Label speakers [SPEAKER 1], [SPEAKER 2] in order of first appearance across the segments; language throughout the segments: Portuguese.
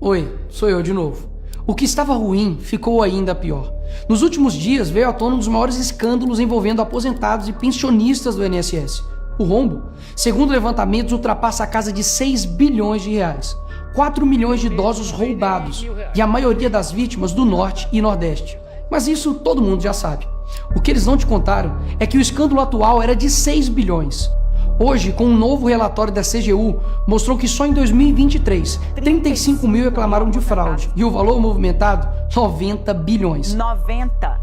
[SPEAKER 1] Oi, sou eu de novo. O que estava ruim ficou ainda pior. Nos últimos dias veio à tona um dos maiores escândalos envolvendo aposentados e pensionistas do INSS. O rombo, segundo levantamentos, ultrapassa a casa de 6 bilhões de reais. 4 milhões de idosos roubados e a maioria das vítimas do Norte e Nordeste. Mas isso todo mundo já sabe. O que eles não te contaram é que o escândalo atual era de 6 bilhões. Hoje, com um novo relatório da CGU, mostrou que só em 2023, 35 mil reclamaram de fraude e o valor movimentado, 90 bilhões.
[SPEAKER 2] 90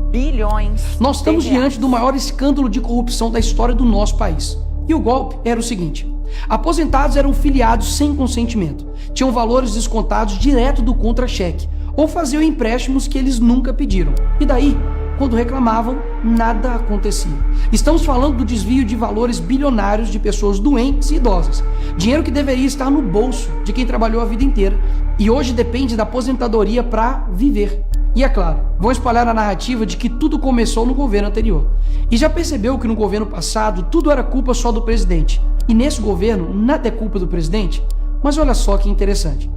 [SPEAKER 2] bilhões.
[SPEAKER 1] Nós estamos diante do maior escândalo de corrupção da história do nosso país. E o golpe era o seguinte: aposentados eram filiados sem consentimento, tinham valores descontados direto do contra-cheque ou faziam empréstimos que eles nunca pediram. E daí, quando reclamavam, nada acontecia. Estamos falando do desvio de valores bilionários de pessoas doentes e idosas. Dinheiro que deveria estar no bolso de quem trabalhou a vida inteira e hoje depende da aposentadoria para viver. E é claro, vão espalhar a narrativa de que tudo começou no governo anterior. E já percebeu que no governo passado tudo era culpa só do presidente. E nesse governo nada é culpa do presidente? Mas olha só que interessante.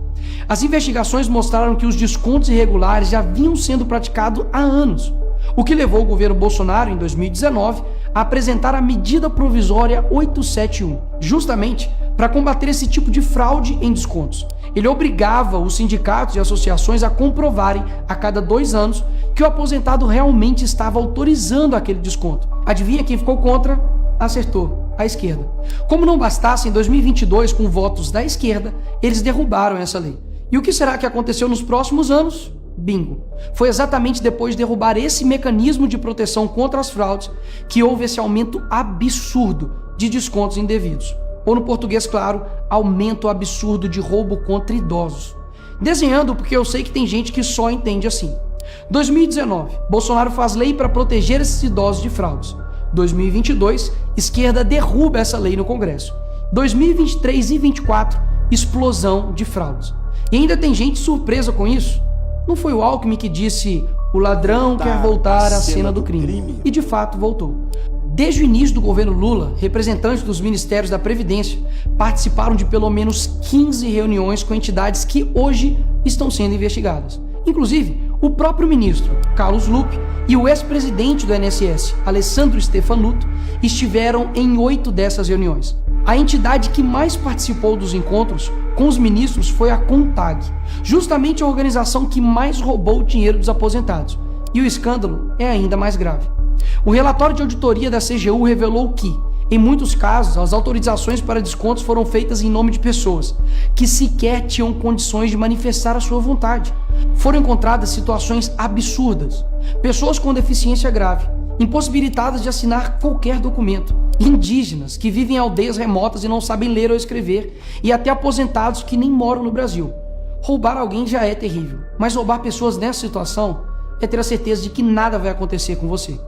[SPEAKER 1] As investigações mostraram que os descontos irregulares já vinham sendo praticados há anos. O que levou o governo Bolsonaro, em 2019, a apresentar a medida provisória 871, justamente para combater esse tipo de fraude em descontos. Ele obrigava os sindicatos e associações a comprovarem, a cada 2 anos, que o aposentado realmente estava autorizando aquele desconto. Adivinha quem ficou contra? Acertou, a esquerda. Como não bastasse, em 2022, com votos da esquerda, eles derrubaram essa lei. E o que será que aconteceu nos próximos anos? Bingo! Foi exatamente depois de derrubar esse mecanismo de proteção contra as fraudes que houve esse aumento absurdo de descontos indevidos. Ou no português claro, aumento absurdo de roubo contra idosos. Desenhando porque eu sei que tem gente que só entende assim. 2019, Bolsonaro faz lei para proteger esses idosos de fraudes. 2022, esquerda derruba essa lei no Congresso. 2023 e 2024, explosão de fraudes. E ainda tem gente surpresa com isso. Não foi o Alckmin que disse: o ladrão quer voltar à cena do crime. E de fato voltou. Desde o início do governo Lula, representantes dos ministérios da Previdência participaram de pelo menos 15 reuniões com entidades que hoje estão sendo investigadas. Inclusive, o próprio ministro Carlos Lupe e o ex-presidente do INSS, Alessandro Stefanuto, estiveram em 8 dessas reuniões. A entidade que mais participou dos encontros com os ministros foi a CONTAG, justamente a organização que mais roubou o dinheiro dos aposentados. E o escândalo é ainda mais grave. O relatório de auditoria da CGU revelou que, em muitos casos, as autorizações para descontos foram feitas em nome de pessoas que sequer tinham condições de manifestar a sua vontade. Foram encontradas situações absurdas. Pessoas com deficiência grave, impossibilitadas de assinar qualquer documento, indígenas que vivem em aldeias remotas e não sabem ler ou escrever, e até aposentados que nem moram no Brasil. Roubar alguém já é terrível, mas roubar pessoas nessa situação é ter a certeza de que nada vai acontecer com você.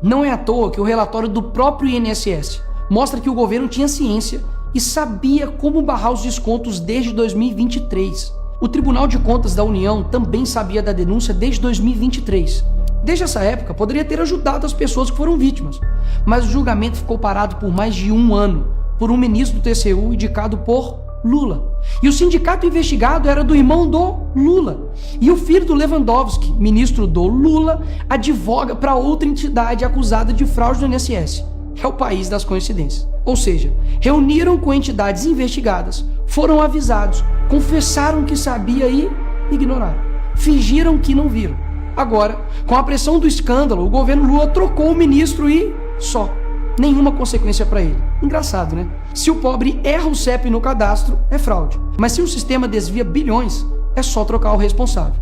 [SPEAKER 1] Não é à toa que o relatório do próprio INSS mostra que o governo tinha ciência e sabia como barrar os descontos desde 2023. O Tribunal de Contas da União também sabia da denúncia desde 2023. Desde essa época, poderia ter ajudado as pessoas que foram vítimas, mas o julgamento ficou parado por mais de 1 ano, por um ministro do TCU indicado por Lula. E o sindicato investigado era do irmão do Lula. E o filho do Lewandowski, ministro do Lula, advoga para outra entidade acusada de fraude do INSS. É o país das coincidências. Ou seja, reuniram com entidades investigadas, foram avisados, confessaram que sabia e ignoraram. Fingiram que não viram. Agora, com a pressão do escândalo, o governo Lula trocou o ministro e só. Nenhuma consequência para ele. Engraçado, né? Se o pobre erra o CEP no cadastro, é fraude. Mas se o sistema desvia bilhões, é só trocar o responsável.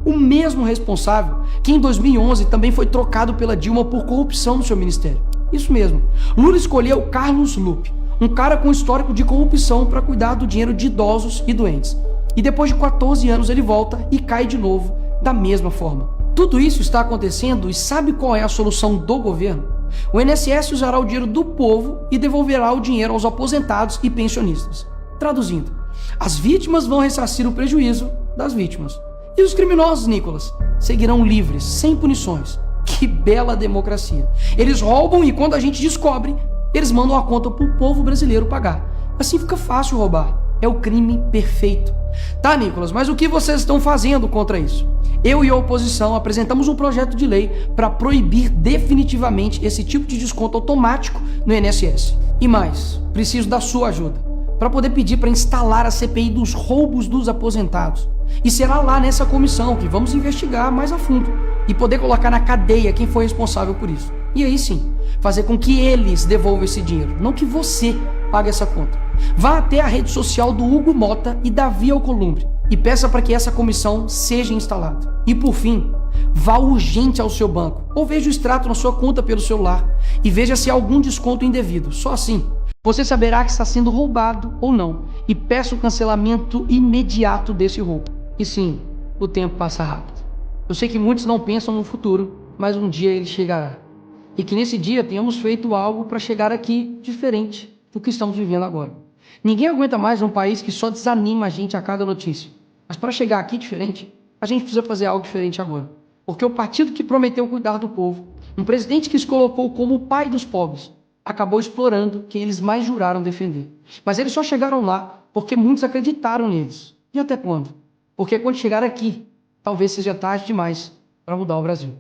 [SPEAKER 1] O mesmo responsável que em 2011 também foi trocado pela Dilma por corrupção no seu ministério. Isso mesmo. Lula escolheu Carlos Lupe, um cara com histórico de corrupção para cuidar do dinheiro de idosos e doentes. E depois de 14 anos ele volta e cai de novo da mesma forma. Tudo isso está acontecendo e sabe qual é a solução do governo? O INSS usará o dinheiro do povo e devolverá o dinheiro aos aposentados e pensionistas. Traduzindo, as vítimas vão ressarcir o prejuízo das vítimas. E os criminosos, Nicolas, seguirão livres, sem punições. Que bela democracia. Eles roubam e quando a gente descobre, eles mandam a conta para o povo brasileiro pagar. Assim fica fácil roubar. É o crime perfeito. Tá, Nicolas, mas o que vocês estão fazendo contra isso? Eu e a oposição apresentamos um projeto de lei para proibir definitivamente esse tipo de desconto automático no INSS. E mais, preciso da sua ajuda para poder pedir para instalar a CPI dos roubos dos aposentados. E será lá nessa comissão que vamos investigar mais a fundo e poder colocar na cadeia quem foi responsável por isso. E aí sim, fazer com que eles devolvam esse dinheiro, não que você pague essa conta. Vá até a rede social do Hugo Mota e Davi Alcolumbre e peça para que essa comissão seja instalada. E por fim, vá urgente ao seu banco ou veja o extrato na sua conta pelo celular e veja se há algum desconto indevido. Só assim você saberá que está sendo roubado ou não e peça o cancelamento imediato desse roubo. E sim, o tempo passa rápido. Eu sei que muitos não pensam no futuro, mas um dia ele chegará. E que nesse dia tenhamos feito algo para chegar aqui diferente do que estamos vivendo agora. Ninguém aguenta mais um país que só desanima a gente a cada notícia. Mas para chegar aqui diferente, a gente precisa fazer algo diferente agora. Porque o partido que prometeu cuidar do povo, um presidente que se colocou como o pai dos pobres, acabou explorando quem eles mais juraram defender. Mas eles só chegaram lá porque muitos acreditaram neles. E até quando? Porque quando chegar aqui, talvez seja tarde demais para mudar o Brasil.